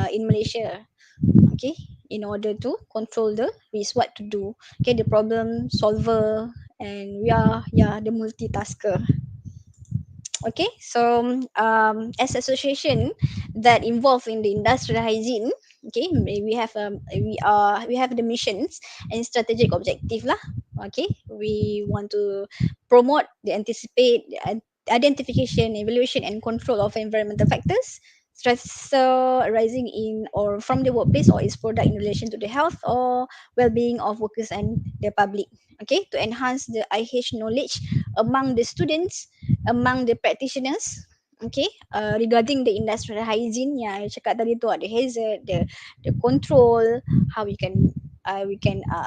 in Malaysia. Okay, in order to control the risk, what to do. Okay, the problem solver, and we are the multitasker. Okay, so as association that involved in the industrial hygiene, okay, we have the missions and strategic objective lah. Okay, we want to promote the identification, evaluation and control of environmental factors, stress arising in or from the workplace or its product in relation to the health or well-being of workers and the public. Okay, to enhance the IH knowledge among the students, among the practitioners, Okay, regarding the industrial hygiene yang I cakap tadi tu, ada hazard, the control, how we can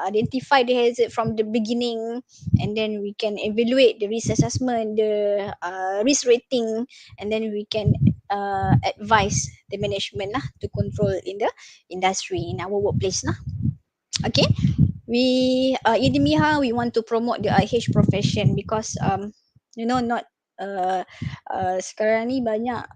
identify the hazard from the beginning, and then we can evaluate the risk assessment, the risk rating, and then we can advise the management lah to control in the industry, in our workplace lah. Okay, we in Miha we want to promote the IH profession because not uh, sekarang ni banyak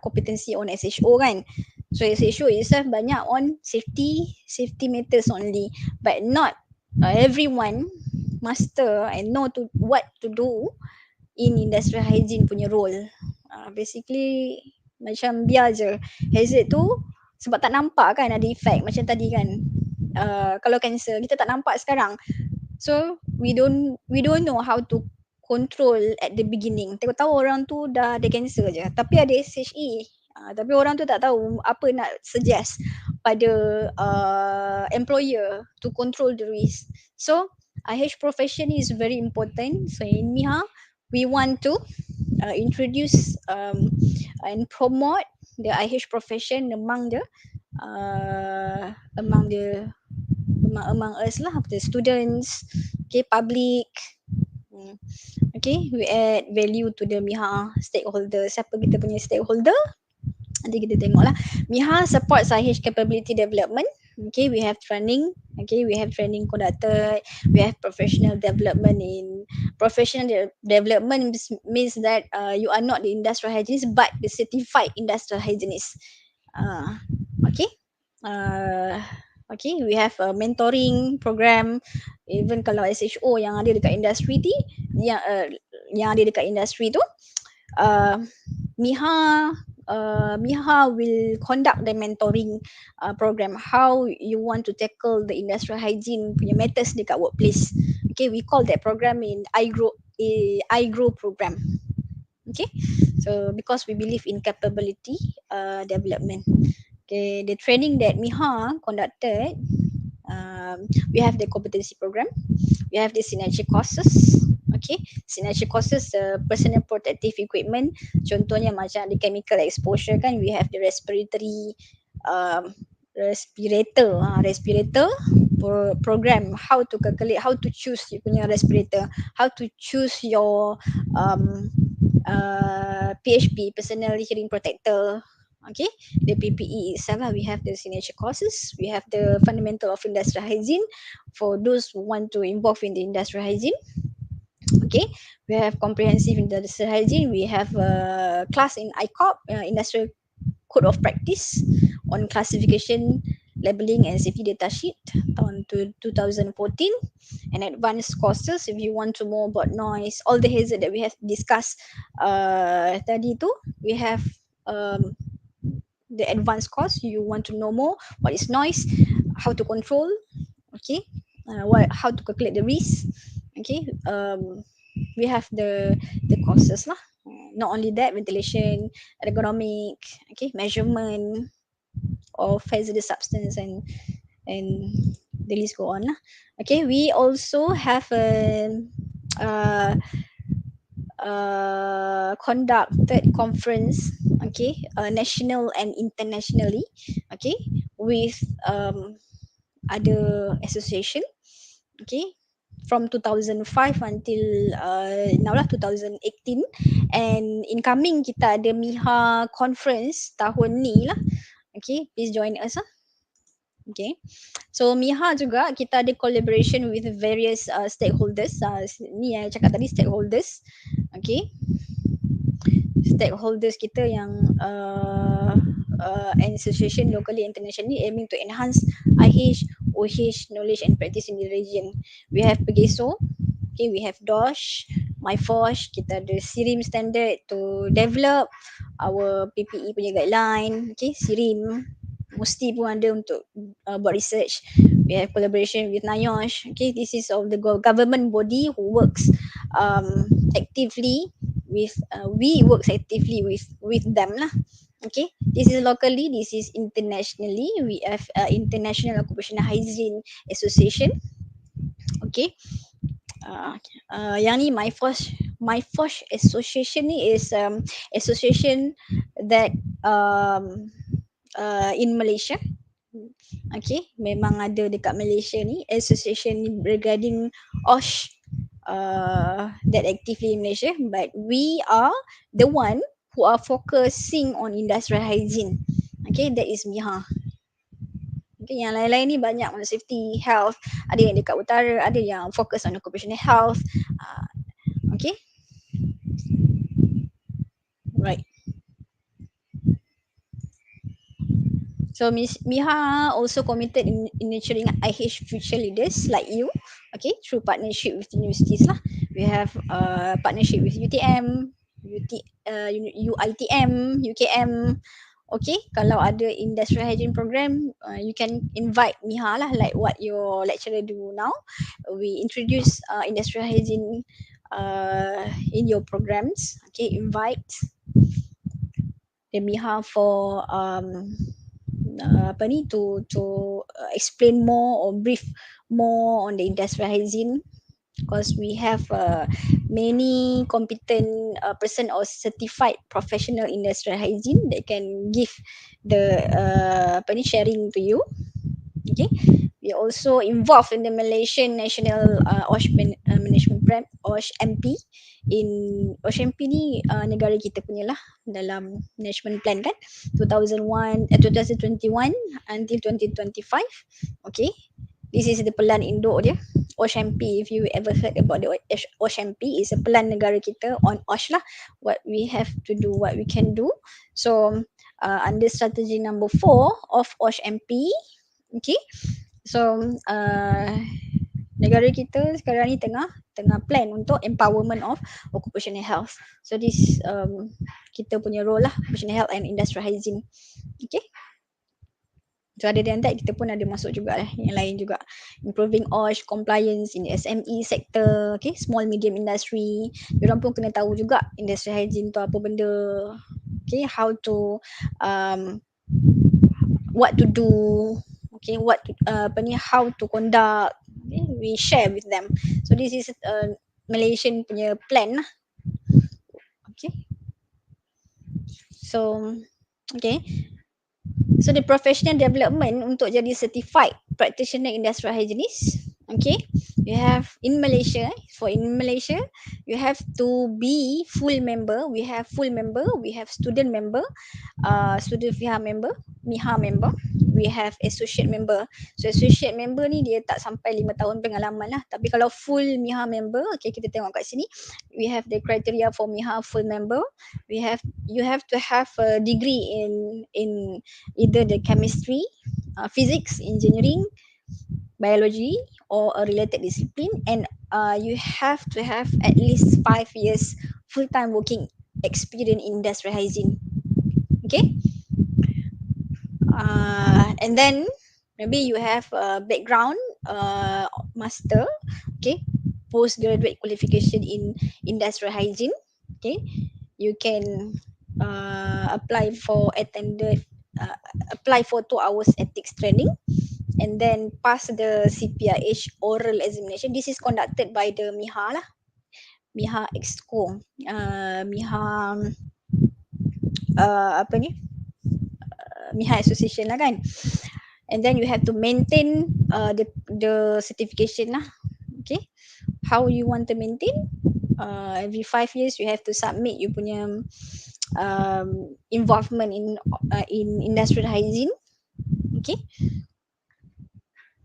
kompetensi on SHO kan. So SHO itself banyak on safety matters only, but not everyone master and know to what to do in industrial hygiene punya role. Basically macam biar je hazard tu, sebab tak nampak kan ada effect macam tadi kan. Kalau cancer kita tak nampak sekarang, so we don't know how to control at the beginning. Tahu-tahu orang tu dah ada cancer je tapi ada SHE, tapi orang tu tak tahu apa nak suggest pada employer to control the risk. So IH profession is very important. So in Miha we want to introduce and promote the IH profession among the among us lah, the students, okay, public. Okay, we add value to the Miha stakeholder. Siapa kita punya stakeholder? Nanti kita tengok lah. Miha supports IH capability development. Okay, we have training. Okay, we have training conducted. We have professional development. In professional development means that you are not the industrial hygienist but the certified industrial hygienist. Okay. Uh, okay, we have a mentoring program. Even kalau SHO yang ada dekat industri ni, yang ada dekat industri tu, uh, Miha Miha will conduct the mentoring program. How you want to tackle the industrial hygiene punya matters dekat workplace. Okay, we call that program in iGrow program. Okay, so because we believe in capability development. Okay, the training that Miha conducted, we have the competency program, we have the synergy courses. Okay, synergy courses, personal protective equipment, contohnya macam the chemical exposure kan, we have the respiratory respirator program, how to calculate, how to choose you punya respirator, how to choose your PHP, personal hearing protector. Okay, the PPE itself lah, we have the signature courses, we have the fundamental of industrial hygiene for those who want to involve in the industrial hygiene. Okay, we have comprehensive industrial hygiene, we have a class in ICOP, industrial code of practice on classification, labeling and safety data sheet on 2014, and advanced courses if you want to know about noise, all the hazard that we have discussed tadi tu, we have the advanced course. You want to know more what is noise, how to control, okay, how to calculate the risk. Okay, we have the courses lah. Not only that, ventilation, ergonomic, okay, measurement of hazardous substance, and the list go on lah. Okay, we also have a conducted conference, okay, national and internationally, okay, with other association, okay, from 2005 until now lah 2018, and incoming kita ada Miha conference tahun ni lah. Okay, please join us lah. Okay, so Miha juga kita ada collaboration with various stakeholders. Ni yang cakap tadi, stakeholders. Okay, stakeholders kita yang association locally internationally aiming to enhance IH, OH knowledge and practice in the region. We have Pegeso, okay, we have DOSH, MyFosh, kita ada SIRIM standard to develop our PPE punya guideline. Okay, SIRIM mesti pun ada untuk buat research. We have collaboration with NIOSH. Okay, this is of the government body who works actively with we works actively with them lah. Okay, this is locally, this is internationally. We have International Occupational Hygiene Association. Okay, yang ni my FOSH association ni is association that um, in Malaysia. Okay, memang ada dekat Malaysia ni association ni regarding OSH that actively in Malaysia, but we are the one who are focusing on industrial hygiene. Okay, that is MIHA. Okay, yang lain-lain ni banyak on safety, health. Ada yang dekat utara, ada yang fokus on occupational health. Okay, right. So Miss Miha also committed in nurturing IH future leaders like you, okay, through partnership with universities lah. We have partnership with UTM, UITM, UKM. Okay, kalau ada industrial hygiene program, you can invite Miha lah, like what your lecturer do now. We introduce industrial hygiene in your programs. Okay, invite the Miha for apa ni to explain more or brief more on the industrial hygiene, because we have many competent person or certified professional industrial hygiene that can give the apa ni sharing to you. Okay, we also involved in the Malaysian National Management Plan, OSH MP. In OSH MP ni negara kita punya lah, dalam management plan kan, 2021 until 2025. Okay, this is the pelan induk dia, OSH MP. If you ever heard about the OSH MP, is a pelan negara kita on OSH lah, what we have to do, what we can do. So under strategy number 4 of OSH MP, okay, so negara kita sekarang ni tengah plan untuk empowerment of occupational health. So this kita punya role lah, occupational health and industrial hygiene. Okay, so other than that, kita pun ada masuk juga lah yang lain juga, improving OSH compliance in SME sector. Okay, small medium industry, diorang pun kena tahu juga industrial hygiene tu apa benda. Okay, how to what to do, okay, what to, apa ni, how to conduct. Okay, we share with them. So this is Malaysian punya plan lah. Okay, so okay, so the professional development untuk jadi certified practitioner industrial hygienist. Okay, you have in Malaysia, in Malaysia you have to be full member. We have full member, we have student member, student MIHA member, we have associate member. So associate member ni dia tak sampai 5 tahun pengalaman lah, tapi kalau full MIHA member, okay, kita tengok kat sini, we have the criteria for MIHA full member. You have to have a degree in either the chemistry, physics, engineering, biology, or a related discipline, and you have to have at least 5 years full-time working experience in industrial hygiene. Okay, and then maybe you have a background master, okay, postgraduate qualification in industrial hygiene. Okay, you can apply for 2 hours ethics training, and then pass the Cpih oral examination. This is conducted by the MIHA lah, MIHA Exco, MIHA apa ni, MIHA Association lah kan. And then you have to maintain the certification lah. Okay, how you want to maintain? Every 5 years you have to submit you punya involvement in industrial hygiene. Okay,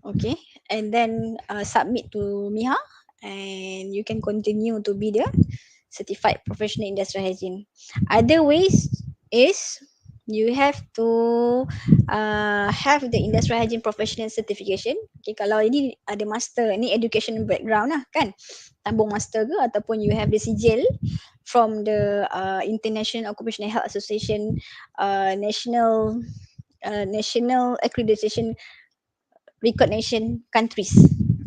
okay, and then submit to MIHA, and you can continue to be the certified professional industrial hygiene. Other ways is you have to have the industrial hygiene professional certification. Okay, kalau ini ada master, ni education background lah kan, tambung master ke, ataupun you have the sijil from the International Occupational Health Association, national accreditation recognition countries.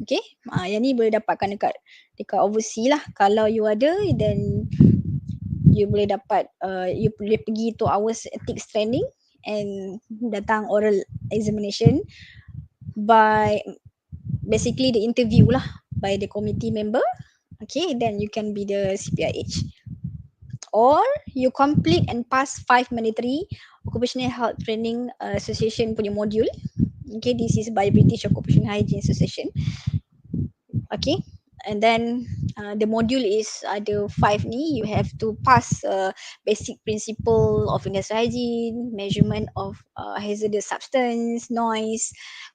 Okay, yang ni boleh dapatkan dekat overseas lah. Kalau you ada, then you boleh dapat, you boleh pergi 2 hours ethics training and datang oral examination by basically the interview lah by the committee member, Okay, then you can be the CPIH. Or you complete and pass 5 mandatory occupational health training association punya module. Okay, this is by British Occupational Hygiene Association. Okay, and then the module is ada five ni. You have to pass basic principle of industrial hygiene, measurement of hazardous substance, noise,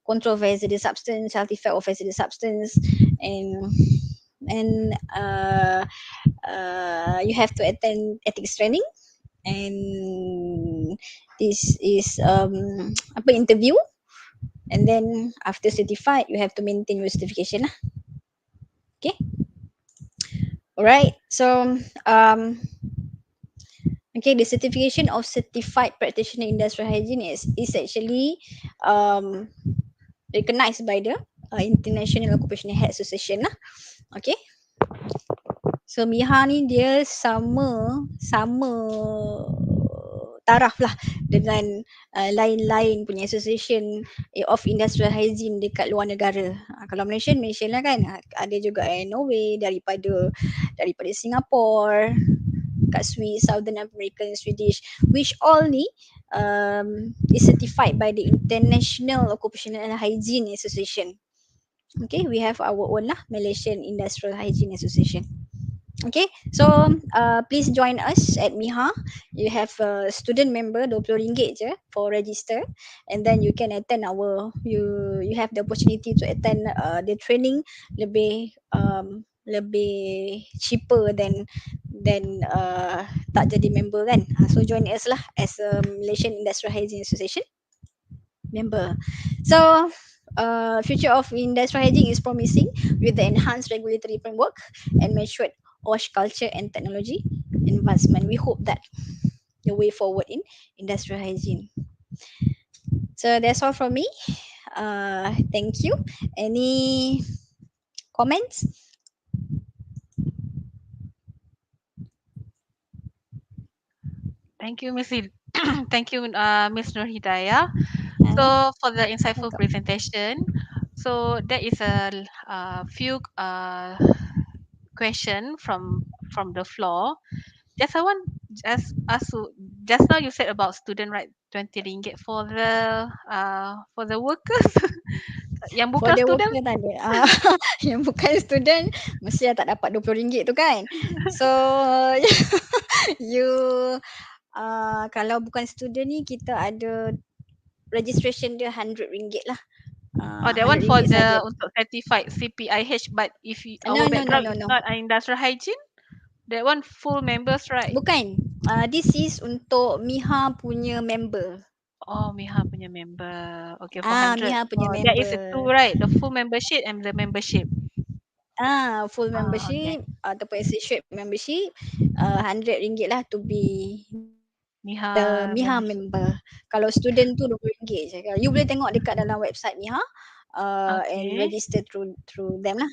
control of hazardous substance, health effect of hazardous substance, and and you have to attend ethics training, and this is apa, interview, and then after certified you have to maintain your certification lah. Okay, alright. So okay, the certification of certified practitioner industrial hygiene is actually um recognized by the International Occupational Health Association lah. Okay, so MIHA ni dia sama taraf lah dengan lain-lain punya association of industrial hygiene dekat luar negara. Kalau Malaysia, Malaysia lah kan. Ada juga Norway, daripada Singapore, kat Swiss, Southern American, Swedish, which all ni is certified by the International Occupational Hygiene Association. Okay, we have our own lah, Malaysian Industrial Hygiene Association. Okay, so please join us at MIHA. You have a student member RM20 je for register, and then you can attend you have the opportunity to attend the training lebih cheaper than tak jadi member kan. So join us lah as a Malaysian Industrial Hygiene Association member. So future of industrial hygiene is promising with the enhanced regulatory framework and matured wash culture and technology advancement. We hope that the way forward in industrial hygiene. So that's all from me. Thank you. Any comments? Thank you, Miss. Thank you, Miss Nur Hidayah. Uh, So for the insightful welcome. presentation, so there is a few question from the floor. Just I want just ask you, just now you said about student, right? RM20 for the workers. Yang For bukan the student. worker tak ada. Yang bukan student mesti tak dapat RM20 tu kan. So you kalau bukan student ni kita ada registration dia RM100 lah. Oh, that one for RM100 saja. the untuk certified CPIH. But if No, our no, no, background no, is no. not industrial hygiene, that one full members, right? Bukan. This is untuk MIHA punya member. Oh, Miha punya member. Okay, for 100. MIHA punya Oh, that is the member. two, right? The full membership and the membership. Full Oh, okay. membership ataupun associate membership, RM100 lah to be the Miha MIHA membership. member. Kalau student tu RM20 je. You boleh tengok dekat dalam website MIHA and Okay. register through them lah.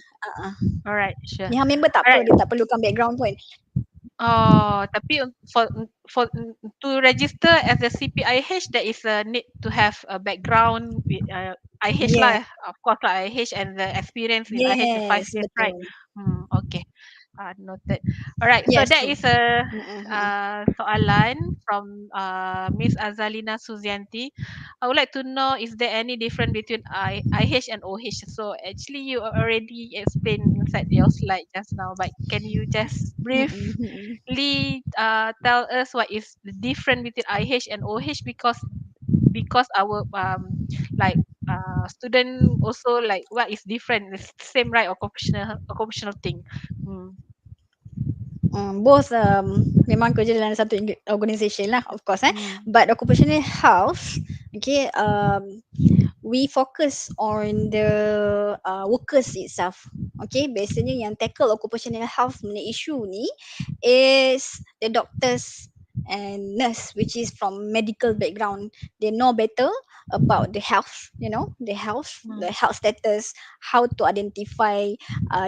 Alright, sure. MIHA member tak apa, Alright. dia tak perlukan background pun. Oh, tapi to register as a CPIH, there is a need to have a background with IH Yes, lah, of course lah, IH and the experience in IH is 5 yes, years, right? betul. Okay. Noted. Alright, so Yes, that true. is a Mm-mm. soalan from Miss Azalina Suzianti. I would like to know, is there any difference between IH and OH? So actually you already explained inside your slide just now, but can you just Mm-mm. Mm-mm. briefly tell us what is the difference between IH and OH, because our like student also like what is different, it's same, right? Occupational thing. Both memang kerja dalam satu organisation lah, of course. Mm. But occupational health, okay, we focus on the workers itself. Okay, biasanya yang tackle occupational health punya issue ni is the doctors and nurse, which is from medical background. They know better about the health, the Mm. health status, how to identify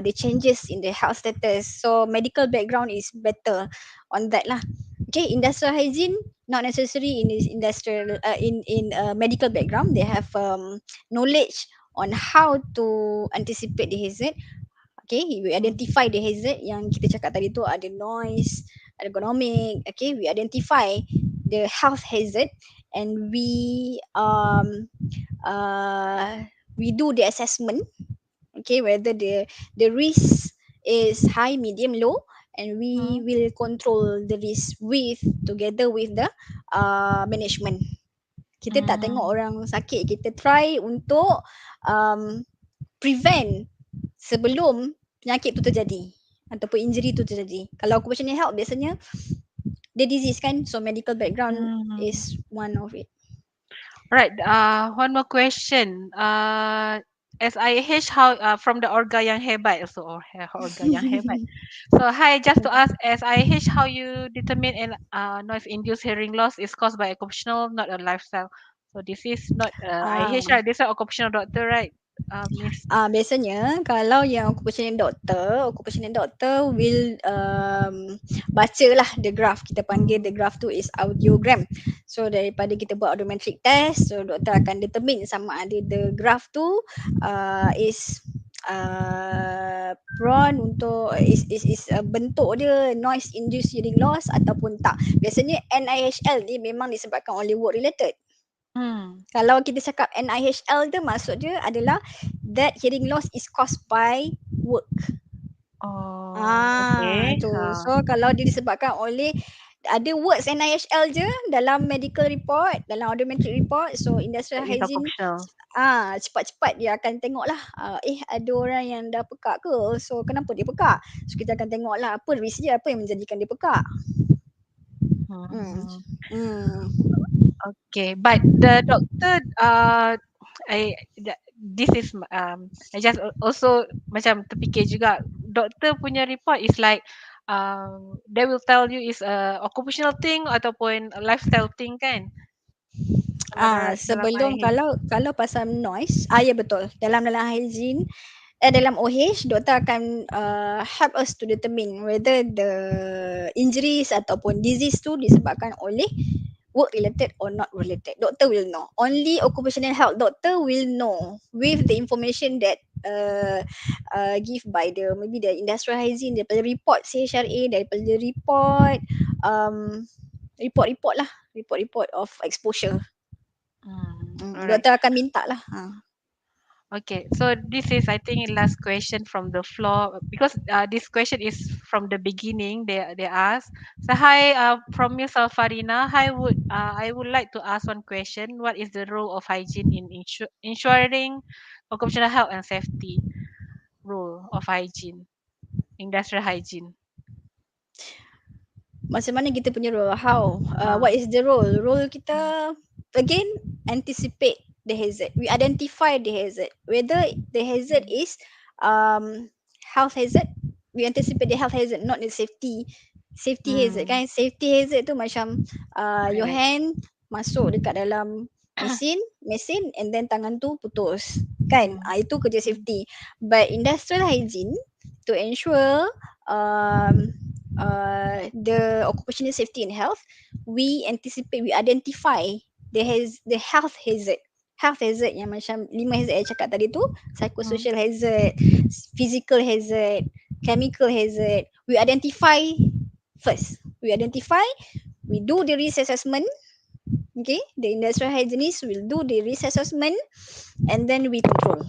the changes in the health status. So medical background is better on that lah. Okay, industrial hygiene not necessary in this industrial in medical background. They have knowledge on how to anticipate the hazard, Okay, we Mm. identify the hazard yang kita cakap tadi tu, ada noise, ergonomic. Okay, we identify the health hazard, and uh, we do the assessment. Okay, whether the risk is high, medium, low, and we Mm. will control the risk with together with the management. Kita tak tengok Mm. orang sakit, kita try untuk um, prevent sebelum penyakit tu terjadi ataupun injury tu terjadi. Kalau occupational health biasanya dia disease kan, so medical background Mm. is one of it. Right. One more question. SIH, how from the orga yang hebat also, or orga yang hebat. So hi, just to ask SIH, how you determine an noise-induced hearing loss is caused by occupational, not a lifestyle. So this is not IH, Ah, right? This is occupational doctor, right? Miss. Biasanya kalau yang occupational doctor will bacalah the graph. Kita panggil the Mm. graph tu is audiogram. So daripada kita buat audiometric test, so doktor akan determine sama ada the graph tu is prone untuk bentuk dia noise induced hearing loss ataupun tak. Biasanya NIHL ni memang disebabkan oleh work related. Mm. Kalau kita cakap NIHL tu maksud dia adalah that hearing loss is caused by work. Oh, okay. Tu. So kalau dia disebabkan oleh ada words NIHL je dalam medical report, dalam audiometric report, so industrial That is hygiene occupational. cepat-cepat dia akan tengoklah ada orang yang dah pekak ke, so kenapa dia pekak, so kita akan tengoklah apa risk dia, apa yang menjadikan dia pekak. hmm. Mm-hmm. Hmm. Okay, but the doctor, this is I just also macam terfikir juga, doktor punya report is like, they will tell you is a occupational thing ataupun a lifestyle thing kan? Kalau dalam Sebelum IH. kalau pasal noise, ya betul. Dalam hygiene, dalam OH, doktor akan help us to determine whether the injuries ataupun disease tu disebabkan oleh work related or not related. Doctor will know. Only occupational health doctor will know with the information that give by the maybe the industrial hygiene, daripada report CHRA, daripada um, report-report lah, report-report of exposure. Alright. Doktor akan minta lah. Okay, so this is I think last question from the floor, because this question is from the beginning. They ask. So hi, from Miss Alfarina. Hi, I would like to ask one question. What is the role of hygiene in ensuring occupational health and safety? Role of hygiene, industrial hygiene. Macam mana kita punya role? How? Uh, What is the role? Role kita again anticipate the hazard. We identify the hazard. Whether the hazard is um, health hazard, we anticipate the health hazard, not the safety hazard hmm, kan. Safety hazard tu macam your correct. hand masuk dekat dalam mesin and then tangan tu putus kan. Hmm, Itu kerja hmm, safety. But industrial hygiene to ensure um, the occupational safety and health, we anticipate, we identify the health hazard. Health hazard yang macam 5 hazard yang cakap tadi tu, hmm, psychosocial hazard, physical hazard, chemical hazard. We identify first. We identify, we do the risk assessment. Okay, the industrial hygienist will do the risk assessment and then we control.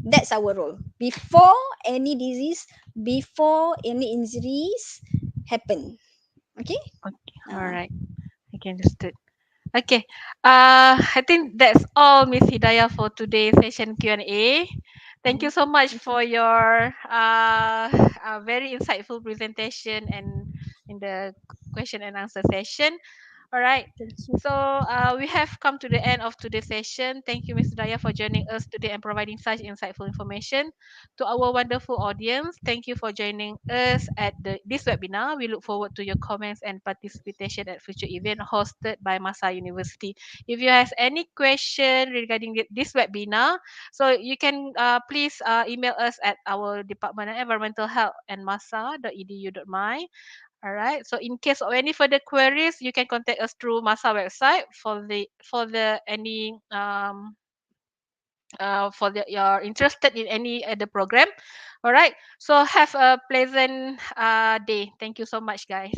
That's our role. Before any disease, before any injuries happen. Okay? okay, all Uh, right. I can understood. Okay. I think that's all, Miss Hidayah, for today's session Q&A. Thank you so much thank you. for your very insightful presentation and in the question and answer session. All right. Thank you. So we have come to the end of today's session. Thank you, Ms. Daya, for joining us today and providing such insightful information. To our wonderful audience, thank you for joining us at this webinar. We look forward to your comments and participation at future event hosted by Masa University. If you have any question regarding this webinar, so you can please email us at our Department of Environmental Health and masa.edu.my. All right. So in case of any further queries, you can contact us through Masa website for the any for the you're interested in any other program. All right. So have a pleasant day. Thank you so much, guys.